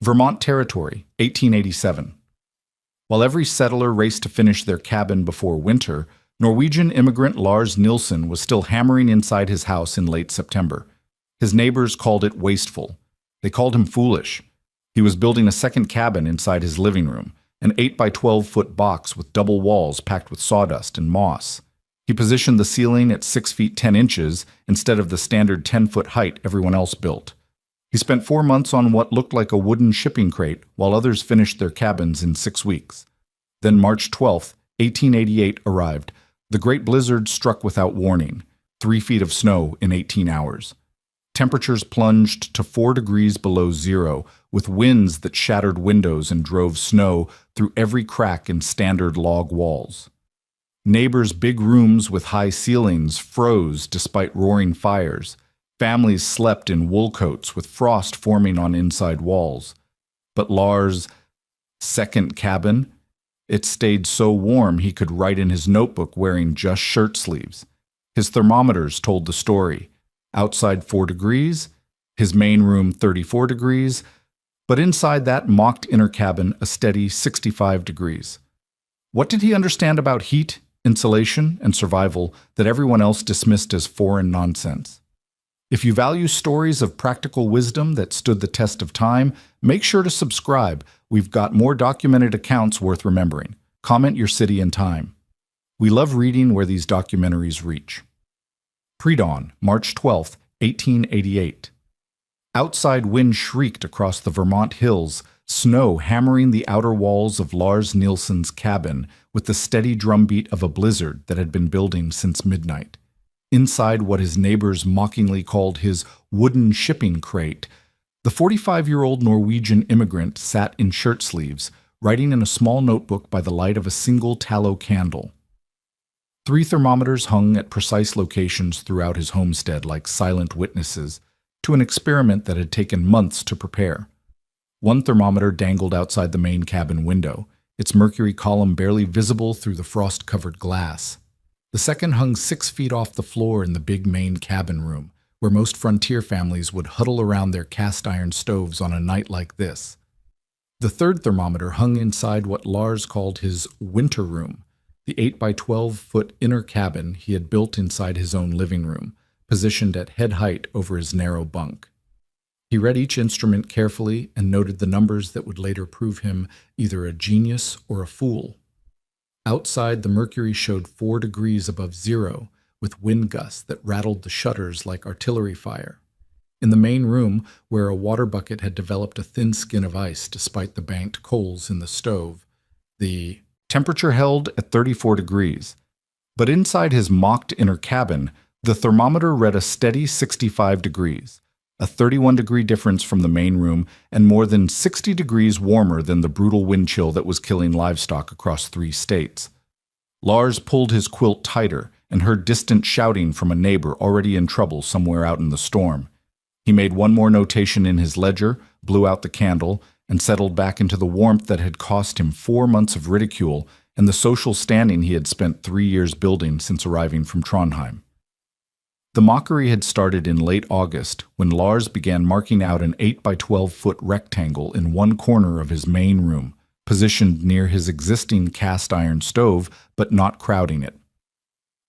Vermont Territory, 1887. While every settler raced to finish their cabin before winter, Norwegian immigrant Lars Nilsson was still hammering inside his house in late September. His neighbors called it wasteful. They called him foolish. He was building a second cabin inside his living room, an 8 by 12-foot box with double walls packed with sawdust and moss. He positioned the ceiling at 6 feet 10 inches instead of the standard 10-foot height everyone else built. He spent 4 months on what looked like a wooden shipping crate while others finished their cabins in 6 weeks. Then March 12, 1888 arrived. The great blizzard struck without warning, 3 feet of snow in 18 hours. Temperatures plunged to 4 degrees below zero, with winds that shattered windows and drove snow through every crack in standard log walls. Neighbors' big rooms with high ceilings froze despite roaring fires. Families slept in wool coats with frost forming on inside walls. But Lars' second cabin, it stayed so warm he could write in his notebook wearing just shirt sleeves. His thermometers told the story. Outside 4 degrees, his main room 34 degrees, but inside that mocked inner cabin a steady 65 degrees. What did he understand about heat, insulation, and survival that everyone else dismissed as foreign nonsense? If you value stories of practical wisdom that stood the test of time, make sure to subscribe. We've got more documented accounts worth remembering. Comment your city and time. We love reading where these documentaries reach. Pre-dawn, March 12, 1888. Outside wind shrieked across the Vermont hills, snow hammering the outer walls of Lars Nilsson's cabin with the steady drumbeat of a blizzard that had been building since midnight. Inside what his neighbors mockingly called his wooden shipping crate, the 45-year-old Norwegian immigrant sat in shirt sleeves, writing in a small notebook by the light of a single tallow candle. 3 thermometers hung at precise locations throughout his homestead like silent witnesses to an experiment that had taken months to prepare. 1 thermometer dangled outside the main cabin window, its mercury column barely visible through the frost-covered glass. The second hung 6 feet off the floor in the big main cabin room, where most frontier families would huddle around their cast-iron stoves on a night like this. The third thermometer hung inside what Lars called his winter room, the 8 by 12-foot inner cabin he had built inside his own living room, positioned at head height over his narrow bunk. He read each instrument carefully and noted the numbers that would later prove him either a genius or a fool. Outside, the mercury showed 4 degrees above zero, with wind gusts that rattled the shutters like artillery fire. In the main room, where a water bucket had developed a thin skin of ice despite the banked coals in the stove, the temperature held at 34 degrees. But inside his mocked inner cabin, the thermometer read a steady 65 degrees, a 31-degree difference from the main room and more than 60 degrees warmer than the brutal wind chill that was killing livestock across 3 states. Lars pulled his quilt tighter and heard distant shouting from a neighbor already in trouble somewhere out in the storm. He made one more notation in his ledger, blew out the candle, and settled back into the warmth that had cost him 4 months of ridicule and the social standing he had spent 3 years building since arriving from Trondheim. The mockery had started in late August when Lars began marking out an 8 by 12-foot rectangle in one corner of his main room, positioned near his existing cast-iron stove but not crowding it.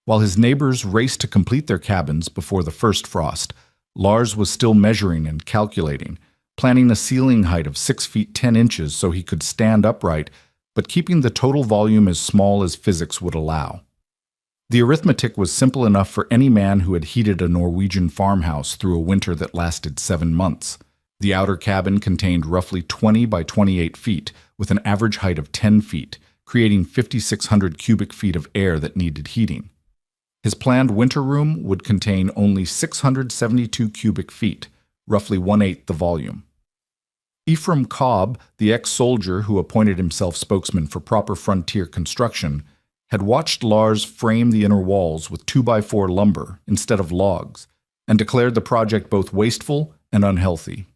While his neighbors raced to complete their cabins before the first frost, Lars was still measuring and calculating, planning a ceiling height of 6 feet 10 inches so he could stand upright, but keeping the total volume as small as physics would allow. The arithmetic was simple enough for any man who had heated a Norwegian farmhouse through a winter that lasted 7 months. The outer cabin contained roughly 20 by 28 feet, with an average height of 10 feet, creating 5,600 cubic feet of air that needed heating. His planned winter room would contain only 672 cubic feet, roughly 1/8 the volume. Ephraim Cobb, the ex-soldier who appointed himself spokesman for proper frontier construction, had watched Lars frame the inner walls with 2x4 lumber instead of logs, and declared the project both wasteful and unhealthy.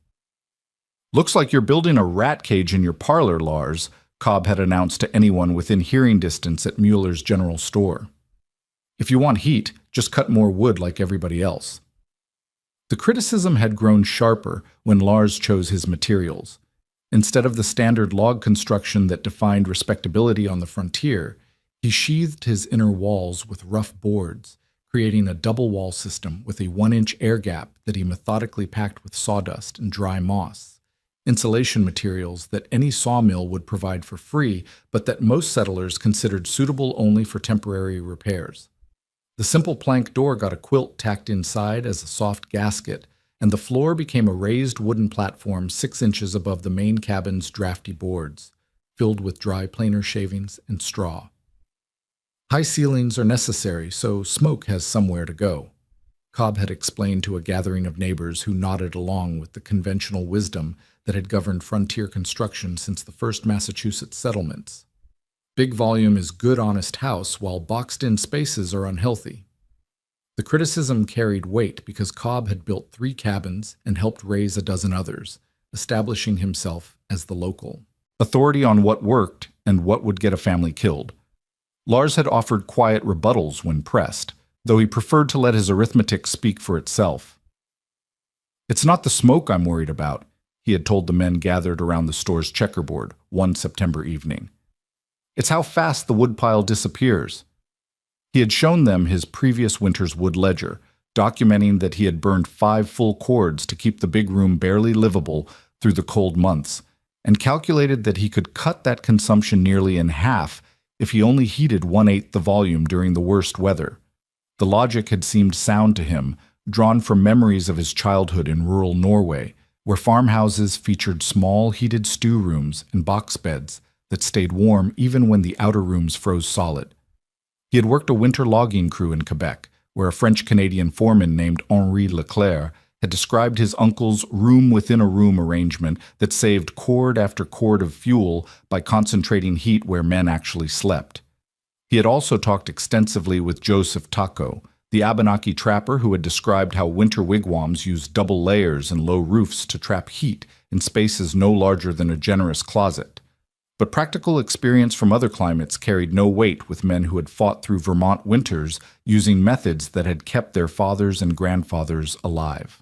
"Looks like you're building a rat cage in your parlor, Lars," Cobb had announced to anyone within hearing distance at Mueller's general store. "If you want heat, just cut more wood like everybody else." The criticism had grown sharper when Lars chose his materials. Instead of the standard log construction that defined respectability on the frontier, he sheathed his inner walls with rough boards, creating a double wall system with a 1-inch air gap that he methodically packed with sawdust and dry moss, insulation materials that any sawmill would provide for free, but that most settlers considered suitable only for temporary repairs. The simple plank door got a quilt tacked inside as a soft gasket, and the floor became a raised wooden platform 6 inches above the main cabin's drafty boards, filled with dry planer shavings and straw. High ceilings are necessary, so smoke has somewhere to go, Cobb had explained to a gathering of neighbors who nodded along with the conventional wisdom that had governed frontier construction since the first Massachusetts settlements. Big volume is good honest house, while boxed-in spaces are unhealthy. The criticism carried weight because Cobb had built 3 cabins and helped raise a dozen others, establishing himself as the local authority on what worked and what would get a family killed. Lars had offered quiet rebuttals when pressed, though he preferred to let his arithmetic speak for itself. "It's not the smoke I'm worried about," he had told the men gathered around the store's checkerboard one September evening. "It's how fast the woodpile disappears." He had shown them his previous winter's wood ledger, documenting that he had burned 5 full cords to keep the big room barely livable through the cold months, and calculated that he could cut that consumption nearly in half if he only heated 1/8 the volume during the worst weather. The logic had seemed sound to him, drawn from memories of his childhood in rural Norway, where farmhouses featured small heated stew rooms and box beds that stayed warm even when the outer rooms froze solid. He had worked a winter logging crew in Quebec, where a French-Canadian foreman named Henri Leclerc had described his uncle's room-within-a-room arrangement that saved cord after cord of fuel by concentrating heat where men actually slept. He had also talked extensively with Joseph Taco, the Abenaki trapper who had described how winter wigwams used double layers and low roofs to trap heat in spaces no larger than a generous closet. But practical experience from other climates carried no weight with men who had fought through Vermont winters using methods that had kept their fathers and grandfathers alive.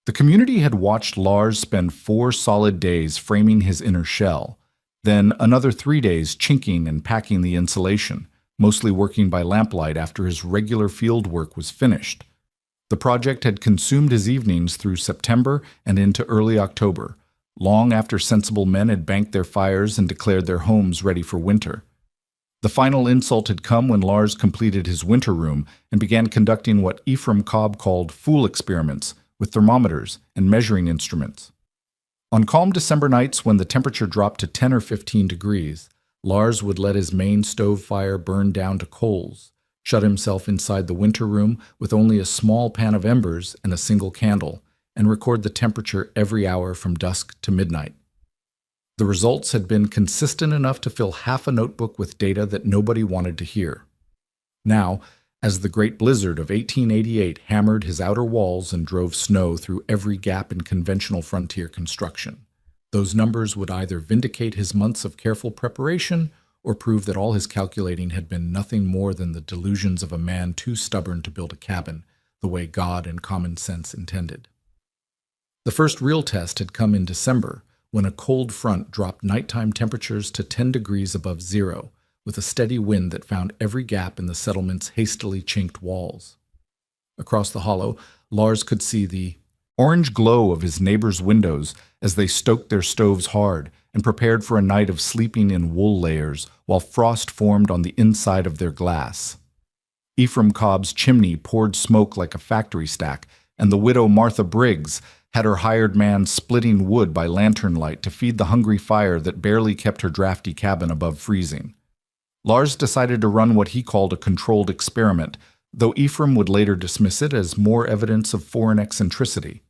The community had watched Lars spend 4 solid days framing his inner shell, then another 3 days chinking and packing the insulation, mostly working by lamplight after his regular field work was finished. The project had consumed his evenings through September and into early October, long after sensible men had banked their fires and declared their homes ready for winter. The final insult had come when Lars completed his winter room and began conducting what Ephraim Cobb called fool experiments with thermometers and measuring instruments. On calm December nights when the temperature dropped to 10 or 15 degrees, Lars would let his main stove fire burn down to coals, shut himself inside the winter room with only a small pan of embers and a single candle, and record the temperature every hour from dusk to midnight. The results had been consistent enough to fill half a notebook with data that nobody wanted to hear. Now, as the great blizzard of 1888 hammered his outer walls and drove snow through every gap in conventional frontier construction, those numbers would either vindicate his months of careful preparation or prove that all his calculating had been nothing more than the delusions of a man too stubborn to build a cabin the way God and common sense intended. The first real test had come in December, when a cold front dropped nighttime temperatures to 10 degrees above zero, with a steady wind that found every gap in the settlement's hastily chinked walls. Across the hollow, Lars could see the orange glow of his neighbors' windows as they stoked their stoves hard and prepared for a night of sleeping in wool layers while frost formed on the inside of their glass. Ephraim Cobb's chimney poured smoke like a factory stack, and the widow Martha Briggs had her hired man splitting wood by lantern light to feed the hungry fire that barely kept her drafty cabin above freezing. Lars decided to run what he called a controlled experiment, though Ephraim would later dismiss it as more evidence of foreign eccentricity.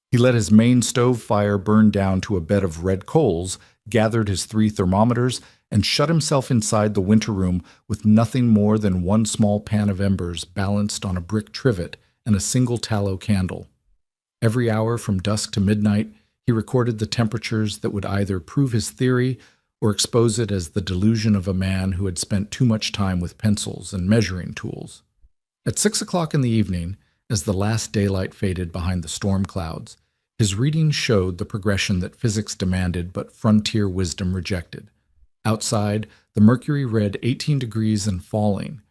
He let his main stove fire burn down to a bed of red coals, gathered his 3 thermometers, and shut himself inside the winter room with nothing more than 1 small pan of embers balanced on a brick trivet and a single tallow candle. Every hour from dusk to midnight, he recorded the temperatures that would either prove his theory or expose it as the delusion of a man who had spent too much time with pencils and measuring tools. At 6 o'clock in the evening, as the last daylight faded behind the storm clouds, His readings showed the progression that physics demanded but frontier wisdom rejected. Outside, the mercury read 18 degrees and falling.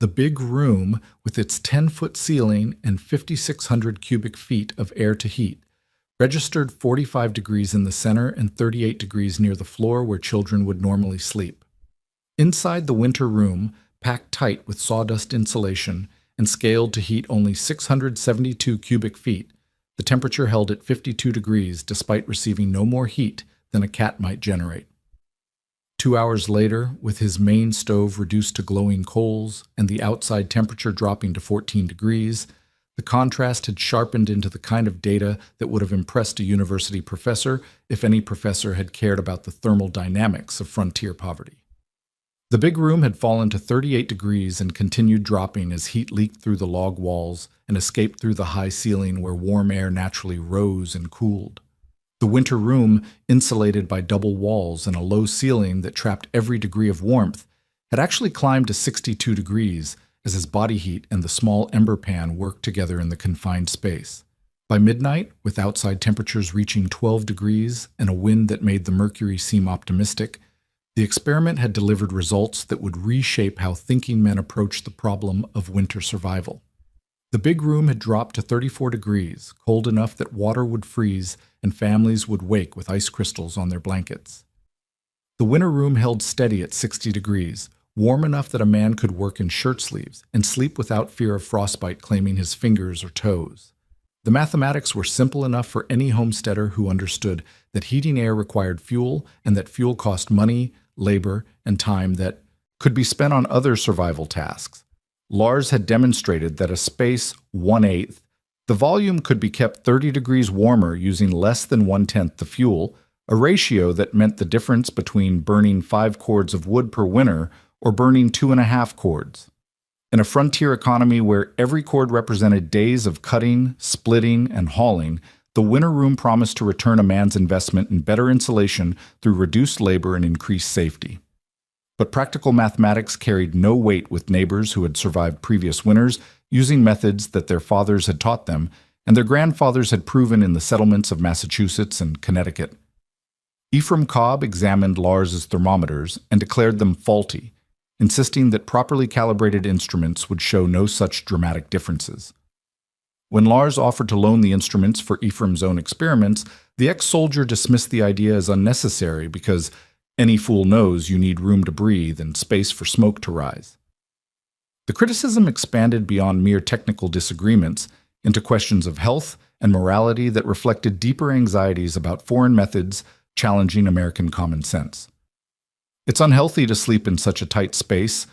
The big room, with its 10-foot ceiling and 5,600 cubic feet of air to heat, registered 45 degrees in the center and 38 degrees near the floor where children would normally sleep. Inside the winter room, packed tight with sawdust insulation and scaled to heat only 672 cubic feet, the temperature held at 52 degrees despite receiving no more heat than a cat might generate. 2 hours later, with his main stove reduced to glowing coals and the outside temperature dropping to 14 degrees, the contrast had sharpened into the kind of data that would have impressed a university professor if any professor had cared about the thermal dynamics of frontier poverty. The big room had fallen to 38 degrees and continued dropping as heat leaked through the log walls and escaped through the high ceiling where warm air naturally rose and cooled. The winter room, insulated by double walls and a low ceiling that trapped every degree of warmth, had actually climbed to 62 degrees as his body heat and the small ember pan worked together in the confined space. By midnight, with outside temperatures reaching 12 degrees and a wind that made the mercury seem optimistic, the experiment had delivered results that would reshape how thinking men approached the problem of winter survival. The big room had dropped to 34 degrees, cold enough that water would freeze and families would wake with ice crystals on their blankets. The winter room held steady at 60 degrees, warm enough that a man could work in shirt sleeves and sleep without fear of frostbite claiming his fingers or toes. The mathematics were simple enough for any homesteader who understood that heating air required fuel and that fuel cost money, labor, and time that could be spent on other survival tasks. Lars had demonstrated that a space 1/8, the volume could be kept 30 degrees warmer using less than 1/10 the fuel, a ratio that meant the difference between burning 5 cords of wood per winter or burning 2.5 cords. In a frontier economy where every cord represented days of cutting, splitting, and hauling, the winter room promised to return a man's investment in better insulation through reduced labor and increased safety. But practical mathematics carried no weight with neighbors who had survived previous winters using methods that their fathers had taught them and their grandfathers had proven in the settlements of Massachusetts and Connecticut. Ephraim Cobb examined Lars's thermometers and declared them faulty, insisting that properly calibrated instruments would show no such dramatic differences. When Lars offered to loan the instruments for Ephraim's own experiments, the ex-soldier dismissed the idea as unnecessary because any fool knows you need room to breathe and space for smoke to rise. The criticism expanded beyond mere technical disagreements into questions of health and morality that reflected deeper anxieties about foreign methods challenging American common sense. "It's unhealthy to sleep in such a tight space,"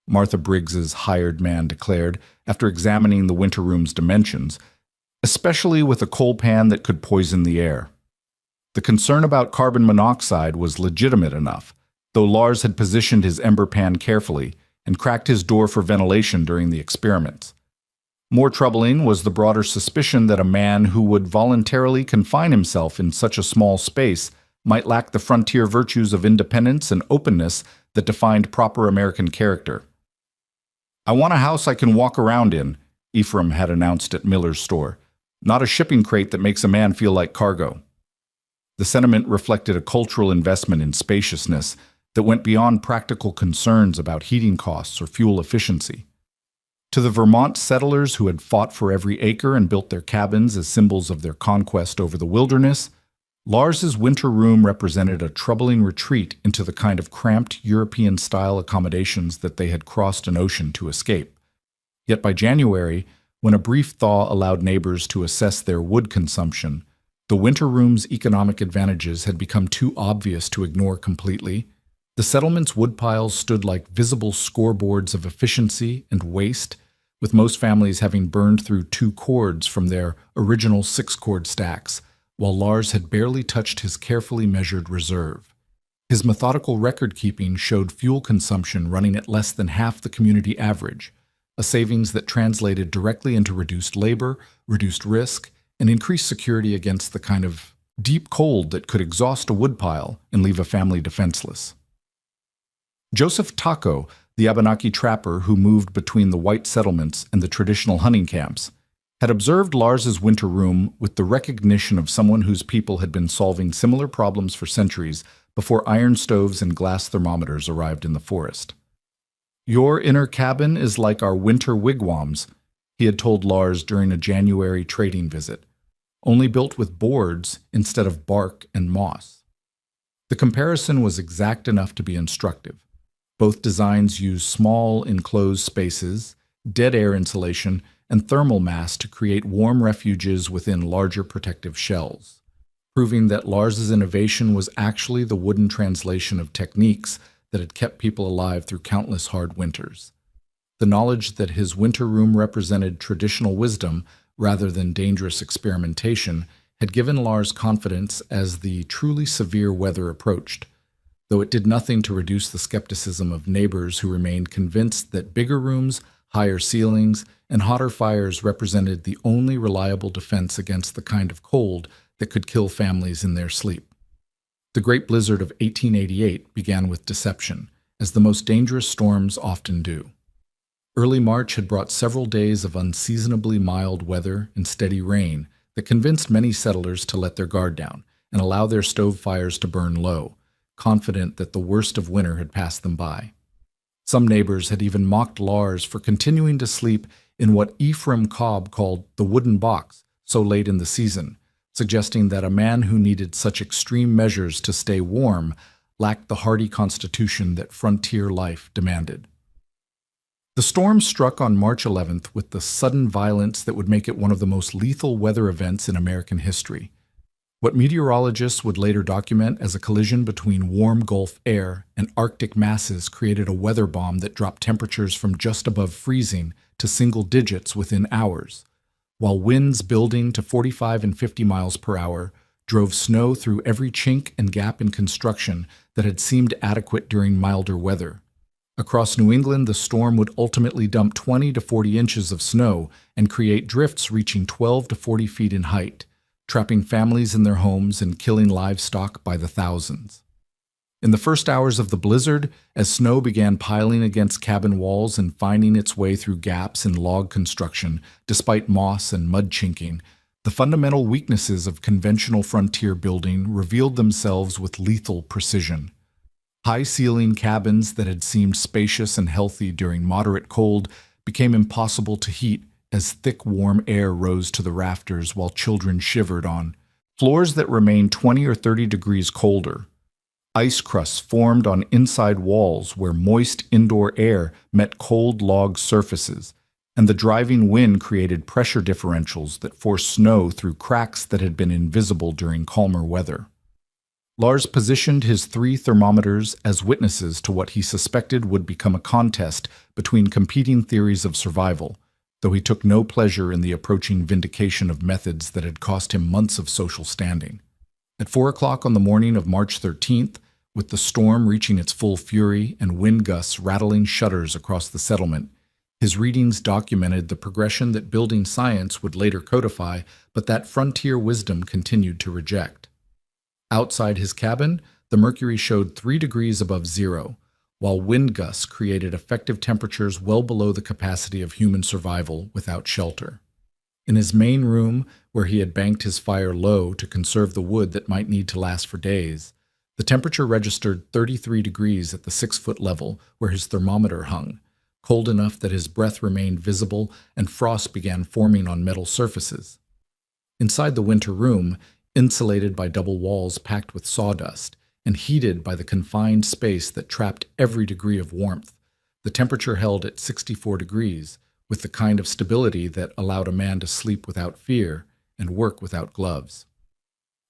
Martha Briggs's hired man declared after examining the winter room's dimensions, "especially with a coal pan that could poison the air." The concern about carbon monoxide was legitimate enough, though Lars had positioned his ember pan carefully and cracked his door for ventilation during the experiments. More troubling was the broader suspicion that a man who would voluntarily confine himself in such a small space might lack the frontier virtues of independence and openness that defined proper American character. "I want a house I can walk around in," Ephraim had announced at Miller's store, "not a shipping crate that makes a man feel like cargo." The sentiment reflected a cultural investment in spaciousness that went beyond practical concerns about heating costs or fuel efficiency. To the Vermont settlers who had fought for every acre and built their cabins as symbols of their conquest over the wilderness, Lars's winter room represented a troubling retreat into the kind of cramped European-style accommodations that they had crossed an ocean to escape. Yet by January, when a brief thaw allowed neighbors to assess their wood consumption, the winter room's economic advantages had become too obvious to ignore completely. The settlement's woodpiles stood like visible scoreboards of efficiency and waste, with most families having burned through 2 cords from their original 6-cord stacks, while Lars had barely touched his carefully measured reserve. His methodical record-keeping showed fuel consumption running at less than half the community average, a savings that translated directly into reduced labor, reduced risk, and increased security against the kind of deep cold that could exhaust a woodpile and leave a family defenseless. Joseph Taco, the Abenaki trapper who moved between the white settlements and the traditional hunting camps, had observed Lars's winter room with the recognition of someone whose people had been solving similar problems for centuries before iron stoves and glass thermometers arrived in the forest. "Your inner cabin is like our winter wigwams," he had told Lars during a January trading visit, "only built with boards instead of bark and moss." The comparison was exact enough to be instructive. Both designs use small, enclosed spaces, dead air insulation, and thermal mass to create warm refuges within larger protective shells, proving that Lars's innovation was actually the wooden translation of techniques that had kept people alive through countless hard winters. The knowledge that his winter room represented traditional wisdom rather than dangerous experimentation had given Lars confidence as the truly severe weather approached, though it did nothing to reduce the skepticism of neighbors who remained convinced that bigger rooms, higher ceilings, and hotter fires represented the only reliable defense against the kind of cold that could kill families in their sleep. The Great Blizzard of 1888 began with deception, as the most dangerous storms often do. Early March had brought several days of unseasonably mild weather and steady rain that convinced many settlers to let their guard down and allow their stove fires to burn low, confident that the worst of winter had passed them by. Some neighbors had even mocked Lars for continuing to sleep in what Ephraim Cobb called the wooden box so late in the season, suggesting that a man who needed such extreme measures to stay warm lacked the hardy constitution that frontier life demanded. The storm struck on March 11th with the sudden violence that would make it one of the most lethal weather events in American history. What meteorologists would later document as a collision between warm Gulf air and Arctic masses created a weather bomb that dropped temperatures from just above freezing to single digits within hours, while winds building to 45 and 50 miles per hour drove snow through every chink and gap in construction that had seemed adequate during milder weather. Across New England, the storm would ultimately dump 20 to 40 inches of snow and create drifts reaching 12 to 40 feet in height, trapping families in their homes and killing livestock by the thousands. In the first hours of the blizzard, as snow began piling against cabin walls and finding its way through gaps in log construction, despite moss and mud chinking, the fundamental weaknesses of conventional frontier building revealed themselves with lethal precision. High-ceiling cabins that had seemed spacious and healthy during moderate cold became impossible to heat as thick, warm air rose to the rafters while children shivered on floors that remained 20 or 30 degrees colder. Ice crusts formed on inside walls where moist indoor air met cold log surfaces, and the driving wind created pressure differentials that forced snow through cracks that had been invisible during calmer weather. Lars positioned his 3 thermometers as witnesses to what he suspected would become a contest between competing theories of survival, though he took no pleasure in the approaching vindication of methods that had cost him months of social standing. At 4 o'clock on the morning of March 13th, with the storm reaching its full fury and wind gusts rattling shutters across the settlement, his readings documented the progression that building science would later codify, but that frontier wisdom continued to reject. Outside his cabin, the mercury showed 3 degrees above zero, while wind gusts created effective temperatures well below the capacity of human survival without shelter. In his main room, where he had banked his fire low to conserve the wood that might need to last for days, the temperature registered 33 degrees at the 6-foot level where his thermometer hung, cold enough that his breath remained visible and frost began forming on metal surfaces. Inside the winter room, insulated by double walls packed with sawdust, and heated by the confined space that trapped every degree of warmth, the temperature held at 64 degrees, with the kind of stability that allowed a man to sleep without fear and work without gloves.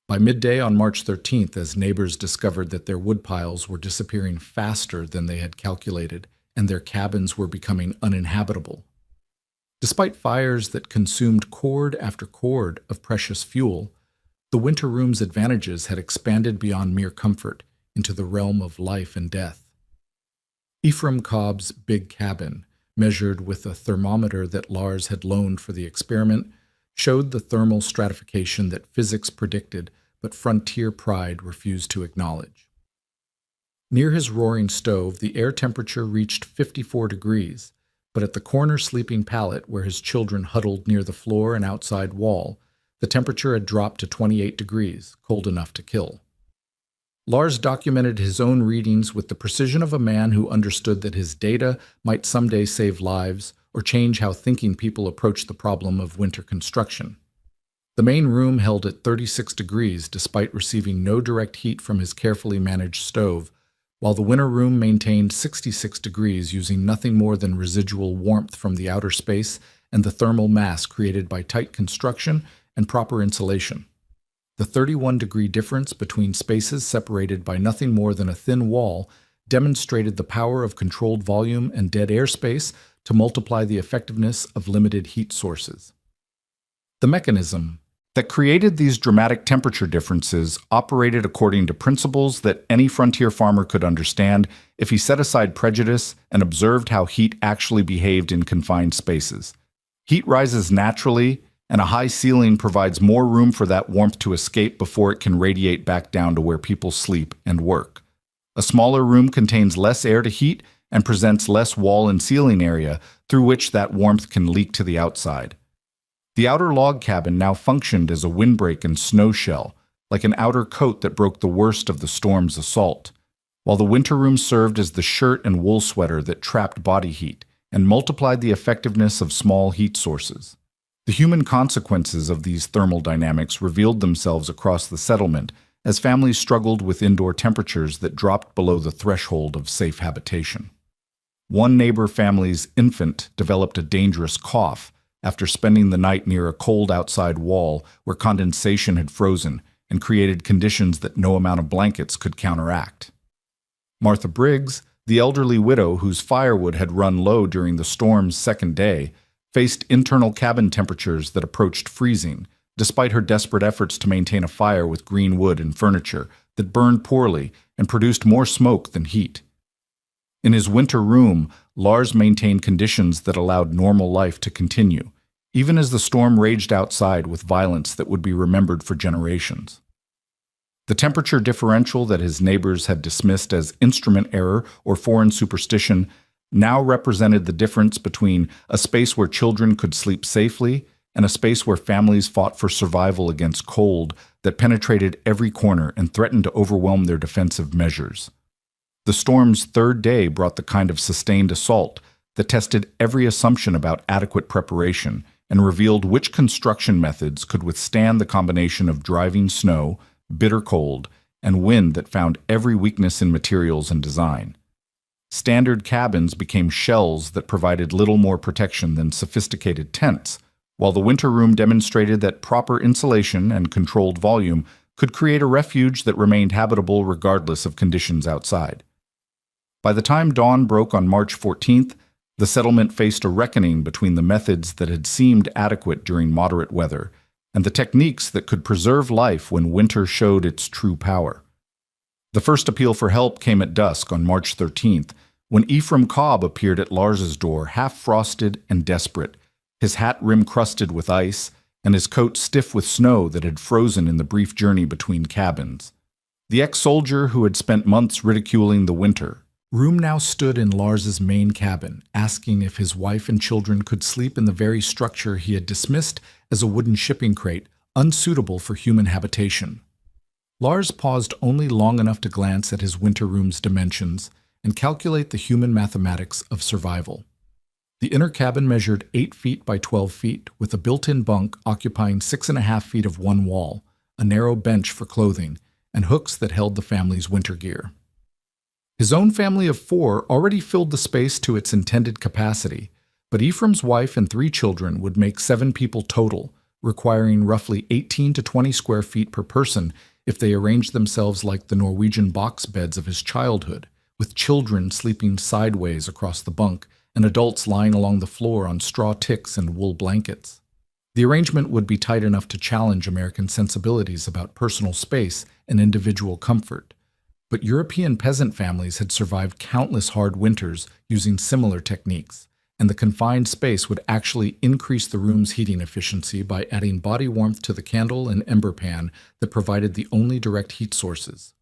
By midday on March 13th, as neighbors discovered that their woodpiles were disappearing faster than they had calculated and their cabins were becoming uninhabitable. Despite fires that consumed cord after cord of precious fuel, the winter room's advantages had expanded beyond mere comfort into the realm of life and death. Ephraim Cobb's big cabin, measured with a thermometer that Lars had loaned for the experiment, showed the thermal stratification that physics predicted but frontier pride refused to acknowledge. Near his roaring stove, the air temperature reached 54 degrees, but at the corner sleeping pallet where his children huddled near the floor and outside wall, the temperature had dropped to 28 degrees, cold enough to kill. Lars documented his own readings with the precision of a man who understood that his data might someday save lives or change how thinking people approach the problem of winter construction. The main room held at 36 degrees despite receiving no direct heat from his carefully managed stove, while the winter room maintained 66 degrees using nothing more than residual warmth from the outer space and the thermal mass created by tight construction and proper insulation. The 31-degree difference between spaces separated by nothing more than a thin wall demonstrated the power of controlled volume and dead air space to multiply the effectiveness of limited heat sources. The mechanism that created these dramatic temperature differences operated according to principles that any frontier farmer could understand if he set aside prejudice and observed how heat actually behaved in confined spaces. Heat rises naturally, and a high ceiling provides more room for that warmth to escape before it can radiate back down to where people sleep and work. A smaller room contains less air to heat and presents less wall and ceiling area through which that warmth can leak to the outside. The outer log cabin now functioned as a windbreak and snow shell, like an outer coat that broke the worst of the storm's assault, while the winter room served as the shirt and wool sweater that trapped body heat and multiplied the effectiveness of small heat sources. The human consequences of these thermal dynamics revealed themselves across the settlement as families struggled with indoor temperatures that dropped below the threshold of safe habitation. One neighbor family's infant developed a dangerous cough after spending the night near a cold outside wall where condensation had frozen and created conditions that no amount of blankets could counteract. Martha Briggs, the elderly widow whose firewood had run low during the storm's second day, faced internal cabin temperatures that approached freezing, despite her desperate efforts to maintain a fire with green wood and furniture that burned poorly and produced more smoke than heat. In his winter room, Lars maintained conditions that allowed normal life to continue, even as the storm raged outside with violence that would be remembered for generations. The temperature differential that his neighbors had dismissed as instrument error or foreign superstition now represented the difference between a space where children could sleep safely and a space where families fought for survival against cold that penetrated every corner and threatened to overwhelm their defensive measures. The storm's third day brought the kind of sustained assault that tested every assumption about adequate preparation and revealed which construction methods could withstand the combination of driving snow, bitter cold, and wind that found every weakness in materials and design. Standard cabins became shells that provided little more protection than sophisticated tents, while the winter room demonstrated that proper insulation and controlled volume could create a refuge that remained habitable regardless of conditions outside. By the time dawn broke on March 14th, the settlement faced a reckoning between the methods that had seemed adequate during moderate weather and the techniques that could preserve life when winter showed its true power. The first appeal for help came at dusk on March 13th, when Ephraim Cobb appeared at Lars's door, half-frosted and desperate, his hat rim-crusted with ice and his coat stiff with snow that had frozen in the brief journey between cabins. The ex-soldier who had spent months ridiculing the winter room now stood in Lars's main cabin, asking if his wife and children could sleep in the very structure he had dismissed as a wooden shipping crate, unsuitable for human habitation. Lars paused only long enough to glance at his winter room's dimensions and calculate the human mathematics of survival. The inner cabin measured 8 feet by 12 feet, with a built-in bunk occupying 6.5 feet of one wall, a narrow bench for clothing, and hooks that held the family's winter gear. His own family of 4 already filled the space to its intended capacity, but Ephraim's wife and 3 children would make 7 people total, requiring roughly 18 to 20 square feet per person if they arranged themselves like the Norwegian box beds of his childhood, with children sleeping sideways across the bunk and adults lying along the floor on straw ticks and wool blankets. The arrangement would be tight enough to challenge American sensibilities about personal space and individual comfort. But European peasant families had survived countless hard winters using similar techniques, and the confined space would actually increase the room's heating efficiency by adding body warmth to the candle and ember pan that provided the only direct heat sources.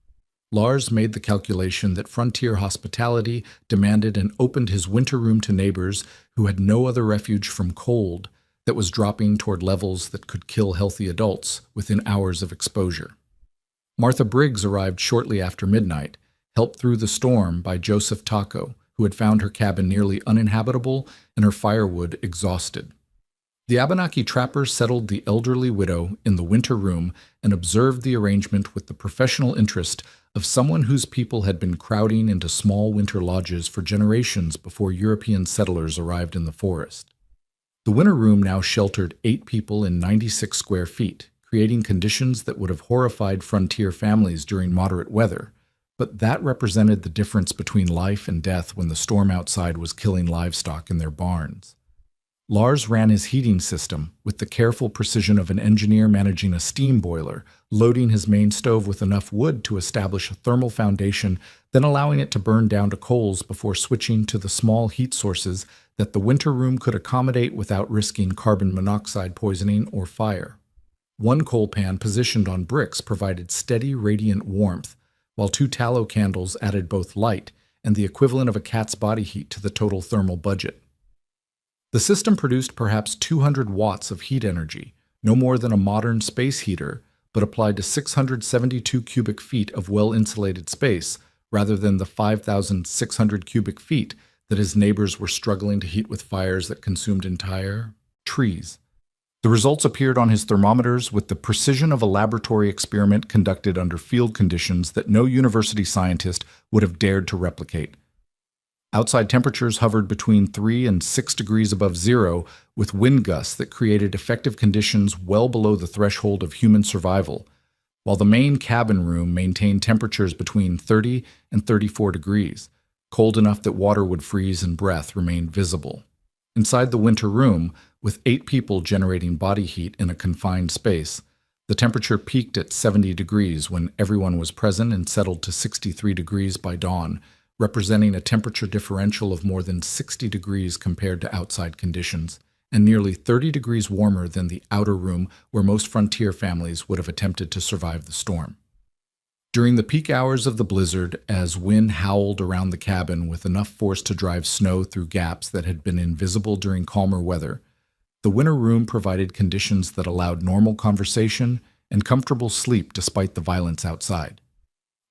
Lars made the calculation that frontier hospitality demanded and opened his winter room to neighbors who had no other refuge from cold that was dropping toward levels that could kill healthy adults within hours of exposure. Martha Briggs arrived shortly after midnight, helped through the storm by Joseph Taco, who had found her cabin nearly uninhabitable and her firewood exhausted. The Abenaki trappers settled the elderly widow in the winter room and observed the arrangement with the professional interest of someone whose people had been crowding into small winter lodges for generations before European settlers arrived in the forest. The winter room now sheltered 8 people in 96 square feet, creating conditions that would have horrified frontier families during moderate weather, but that represented the difference between life and death when the storm outside was killing livestock in their barns. Lars ran his heating system with the careful precision of an engineer managing a steam boiler, loading his main stove with enough wood to establish a thermal foundation, then allowing it to burn down to coals before switching to the small heat sources that the winter room could accommodate without risking carbon monoxide poisoning or fire. One coal pan positioned on bricks provided steady, radiant warmth, while 2 tallow candles added both light and the equivalent of a cat's body heat to the total thermal budget. The system produced perhaps 200 watts of heat energy, no more than a modern space heater, but applied to 672 cubic feet of well-insulated space rather than the 5,600 cubic feet that his neighbors were struggling to heat with fires that consumed entire trees. The results appeared on his thermometers with the precision of a laboratory experiment conducted under field conditions that no university scientist would have dared to replicate. Outside temperatures hovered between 3 and 6 degrees above zero, with wind gusts that created effective conditions well below the threshold of human survival, while the main cabin room maintained temperatures between 30 and 34 degrees, cold enough that water would freeze and breath remained visible. Inside the winter room, with 8 people generating body heat in a confined space, the temperature peaked at 70 degrees when everyone was present and settled to 63 degrees by dawn, representing a temperature differential of more than 60 degrees compared to outside conditions, and nearly 30 degrees warmer than the outer room where most frontier families would have attempted to survive the storm. During the peak hours of the blizzard, as wind howled around the cabin with enough force to drive snow through gaps that had been invisible during calmer weather, the winter room provided conditions that allowed normal conversation and comfortable sleep despite the violence outside.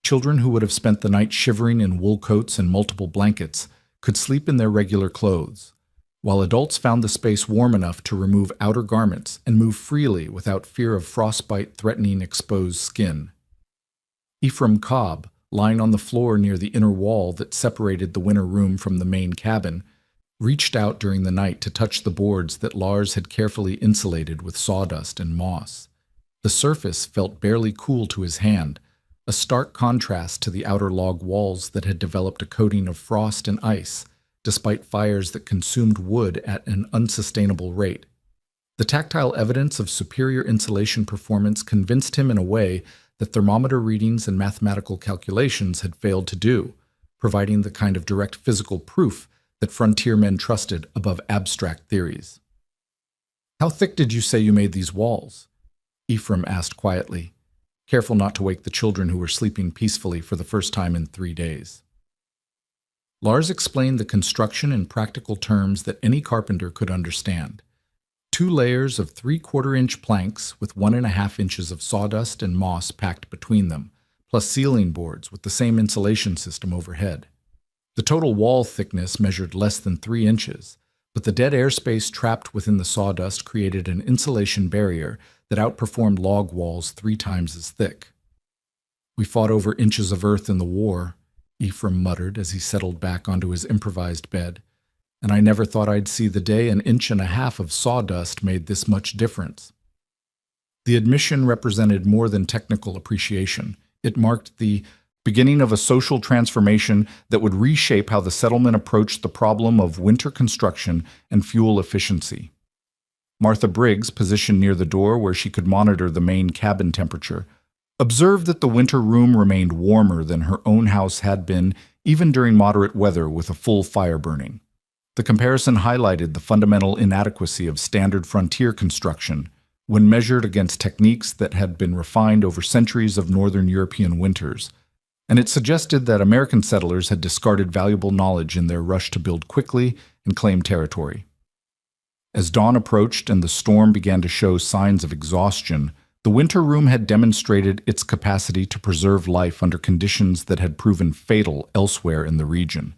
Children who would have spent the night shivering in wool coats and multiple blankets could sleep in their regular clothes, while adults found the space warm enough to remove outer garments and move freely without fear of frostbite threatening exposed skin. Ephraim Cobb, lying on the floor near the inner wall that separated the winter room from the main cabin, reached out during the night to touch the boards that Lars had carefully insulated with sawdust and moss. The surface felt barely cool to his hand, a stark contrast to the outer log walls that had developed a coating of frost and ice, despite fires that consumed wood at an unsustainable rate. The tactile evidence of superior insulation performance convinced him in a way that thermometer readings and mathematical calculations had failed to do, providing the kind of direct physical proof that frontier men trusted above abstract theories. "How thick did you say you made these walls?" Ephraim asked quietly, careful not to wake the children who were sleeping peacefully for the first time in 3 days. Lars explained the construction in practical terms that any carpenter could understand. 2 layers of 3/4-inch planks with 1.5 inches of sawdust and moss packed between them, plus ceiling boards with the same insulation system overhead. The total wall thickness measured less than 3 inches, but the dead airspace trapped within the sawdust created an insulation barrier that outperformed log walls 3 times as thick. "We fought over inches of earth in the war," Ephraim muttered as he settled back onto his improvised bed, "and I never thought I'd see the day an 1.5 inches of sawdust made this much difference." The admission represented more than technical appreciation. It marked the beginning of a social transformation that would reshape how the settlement approached the problem of winter construction and fuel efficiency. Martha Briggs, positioned near the door where she could monitor the main cabin temperature, observed that the winter room remained warmer than her own house had been even during moderate weather with a full fire burning. The comparison highlighted the fundamental inadequacy of standard frontier construction when measured against techniques that had been refined over centuries of northern European winters, and it suggested that American settlers had discarded valuable knowledge in their rush to build quickly and claim territory. As dawn approached and the storm began to show signs of exhaustion, the winter room had demonstrated its capacity to preserve life under conditions that had proven fatal elsewhere in the region.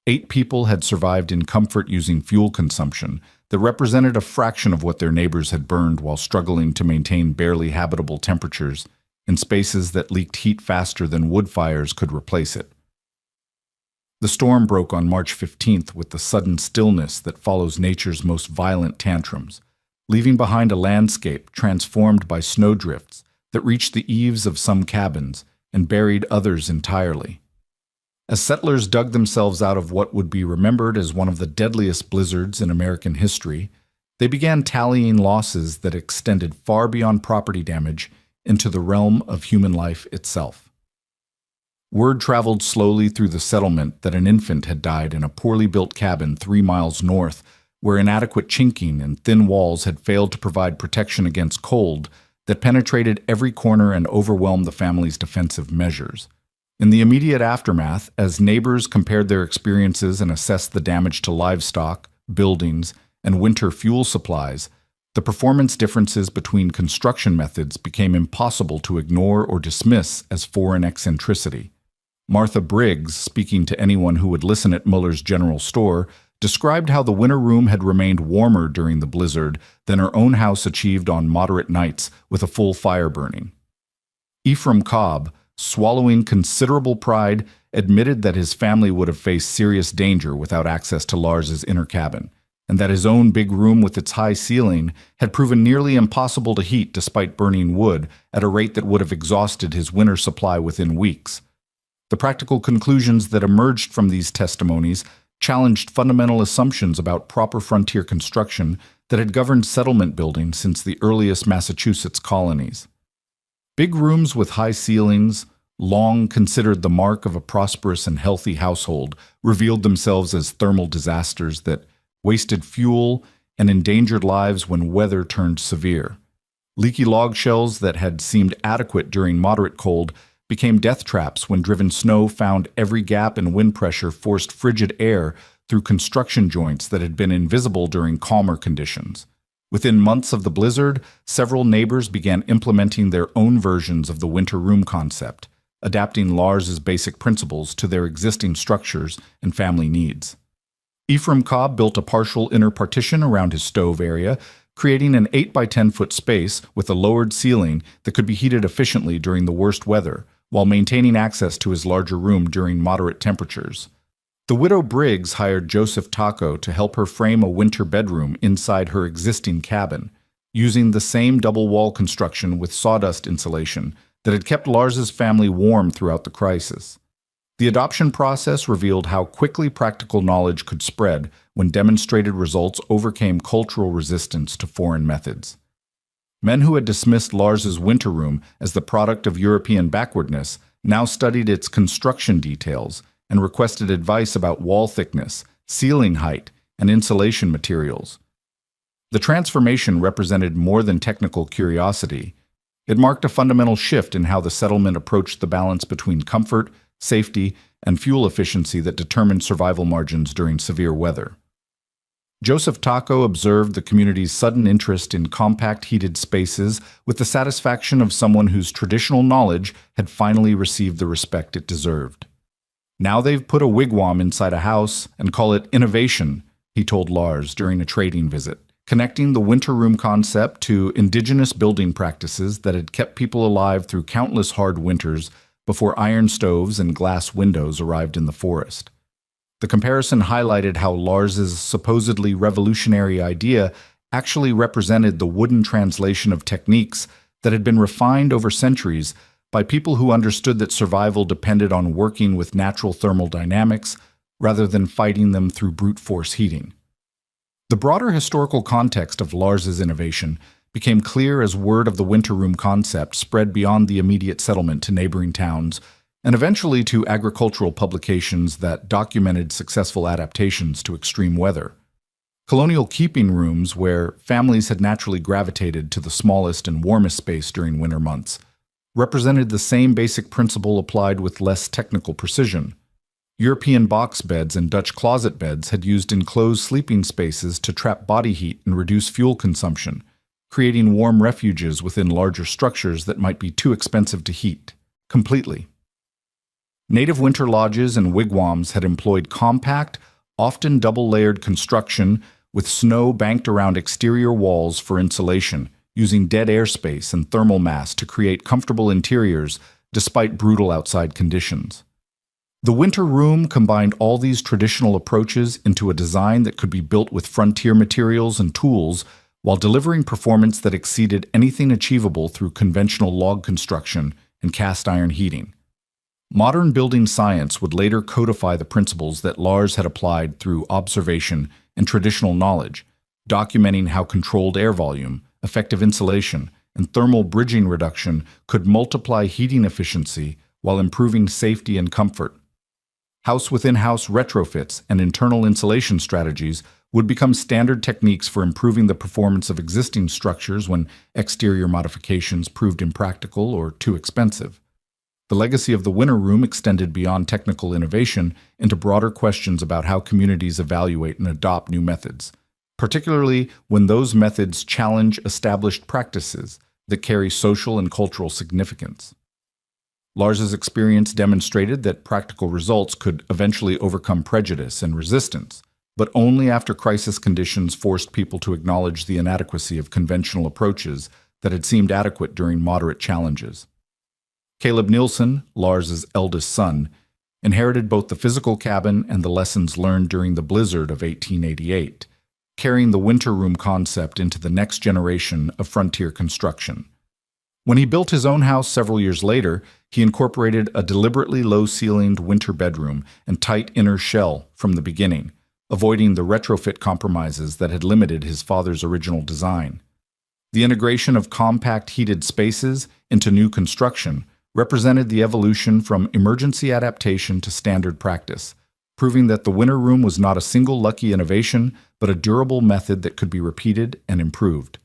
8 people had survived in comfort using fuel consumption that represented a fraction of what their neighbors had burned while struggling to maintain barely habitable temperatures in spaces that leaked heat faster than wood fires could replace it. The storm broke on March 15th with the sudden stillness that follows nature's most violent tantrums, leaving behind a landscape transformed by snowdrifts that reached the eaves of some cabins and buried others entirely. As settlers dug themselves out of what would be remembered as one of the deadliest blizzards in American history, they began tallying losses that extended far beyond property damage into the realm of human life itself. Word traveled slowly through the settlement that an infant had died in a poorly built cabin 3 miles north, where inadequate chinking and thin walls had failed to provide protection against cold that penetrated every corner and overwhelmed the family's defensive measures. In the immediate aftermath, as neighbors compared their experiences and assessed the damage to livestock, buildings, and winter fuel supplies, the performance differences between construction methods became impossible to ignore or dismiss as foreign eccentricity. Martha Briggs, speaking to anyone who would listen at Muller's General Store, described how the winter room had remained warmer during the blizzard than her own house achieved on moderate nights with a full fire burning. Ephraim Cobb, swallowing considerable pride, admitted that his family would have faced serious danger without access to Lars's inner cabin, and that his own big room with its high ceiling had proven nearly impossible to heat despite burning wood at a rate that would have exhausted his winter supply within weeks. The practical conclusions that emerged from these testimonies challenged fundamental assumptions about proper frontier construction that had governed settlement building since the earliest Massachusetts colonies. Big rooms with high ceilings, long considered the mark of a prosperous and healthy household, revealed themselves as thermal disasters that wasted fuel and endangered lives when weather turned severe. Leaky log shells that had seemed adequate during moderate cold became death traps when driven snow found every gap in wind pressure forced frigid air through construction joints that had been invisible during calmer conditions. Within months of the blizzard, several neighbors began implementing their own versions of the winter room concept, adapting Lars's basic principles to their existing structures and family needs. Ephraim Cobb built a partial inner partition around his stove area, creating an 8 by 10 foot space with a lowered ceiling that could be heated efficiently during the worst weather, while maintaining access to his larger room during moderate temperatures. The widow Briggs hired Joseph Taco to help her frame a winter bedroom inside her existing cabin, using the same double-wall construction with sawdust insulation that had kept Lars's family warm throughout the crisis. The adoption process revealed how quickly practical knowledge could spread when demonstrated results overcame cultural resistance to foreign methods. Men who had dismissed Lars's winter room as the product of European backwardness now studied its construction details and requested advice about wall thickness, ceiling height, and insulation materials. The transformation represented more than technical curiosity. It marked a fundamental shift in how the settlement approached the balance between comfort, safety, and fuel efficiency that determined survival margins during severe weather. Joseph Taco observed the community's sudden interest in compact heated spaces with the satisfaction of someone whose traditional knowledge had finally received the respect it deserved. "Now they've put a wigwam inside a house and call it innovation," he told Lars during a trading visit, connecting the winter room concept to ingenious building practices that had kept people alive through countless hard winters before iron stoves and glass windows arrived in the forest. The comparison highlighted how Lars's supposedly revolutionary idea actually represented the wooden translation of techniques that had been refined over centuries by people who understood that survival depended on working with natural thermal dynamics rather than fighting them through brute force heating. The broader historical context of Lars's innovation became clear as word of the winter room concept spread beyond the immediate settlement to neighboring towns, and eventually to agricultural publications that documented successful adaptations to extreme weather. Colonial keeping rooms, where families had naturally gravitated to the smallest and warmest space during winter months, represented the same basic principle applied with less technical precision. European box beds and Dutch closet beds had used enclosed sleeping spaces to trap body heat and reduce fuel consumption, creating warm refuges within larger structures that might be too expensive to heat completely. Native winter lodges and wigwams had employed compact, often double-layered construction with snow banked around exterior walls for insulation, using dead airspace and thermal mass to create comfortable interiors despite brutal outside conditions. The winter room combined all these traditional approaches into a design that could be built with frontier materials and tools while delivering performance that exceeded anything achievable through conventional log construction and cast iron heating. Modern building science would later codify the principles that Lars had applied through observation and traditional knowledge, documenting how controlled air volume, effective insulation, and thermal bridging reduction could multiply heating efficiency while improving safety and comfort. House-within-house retrofits and internal insulation strategies would become standard techniques for improving the performance of existing structures when exterior modifications proved impractical or too expensive. The legacy of the winter room extended beyond technical innovation into broader questions about how communities evaluate and adopt new methods, particularly when those methods challenge established practices that carry social and cultural significance. Lars's experience demonstrated that practical results could eventually overcome prejudice and resistance, but only after crisis conditions forced people to acknowledge the inadequacy of conventional approaches that had seemed adequate during moderate challenges. Caleb Nielsen, Lars's eldest son, inherited both the physical cabin and the lessons learned during the blizzard of 1888, carrying the winter room concept into the next generation of frontier construction. When he built his own house several years later, he incorporated a deliberately low-ceilinged winter bedroom and tight inner shell from the beginning, avoiding the retrofit compromises that had limited his father's original design. The integration of compact heated spaces into new construction represented the evolution from emergency adaptation to standard practice, proving that the winter room was not a single lucky innovation, but a durable method that could be repeated and improved.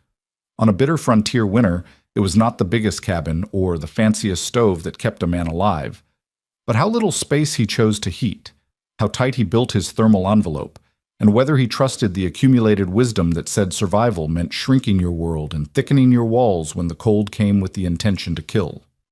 On a bitter frontier winter, it was not the biggest cabin or the fanciest stove that kept a man alive, but how little space he chose to heat, how tight he built his thermal envelope, and whether he trusted the accumulated wisdom that said survival meant shrinking your world and thickening your walls when the cold came with the intention to kill.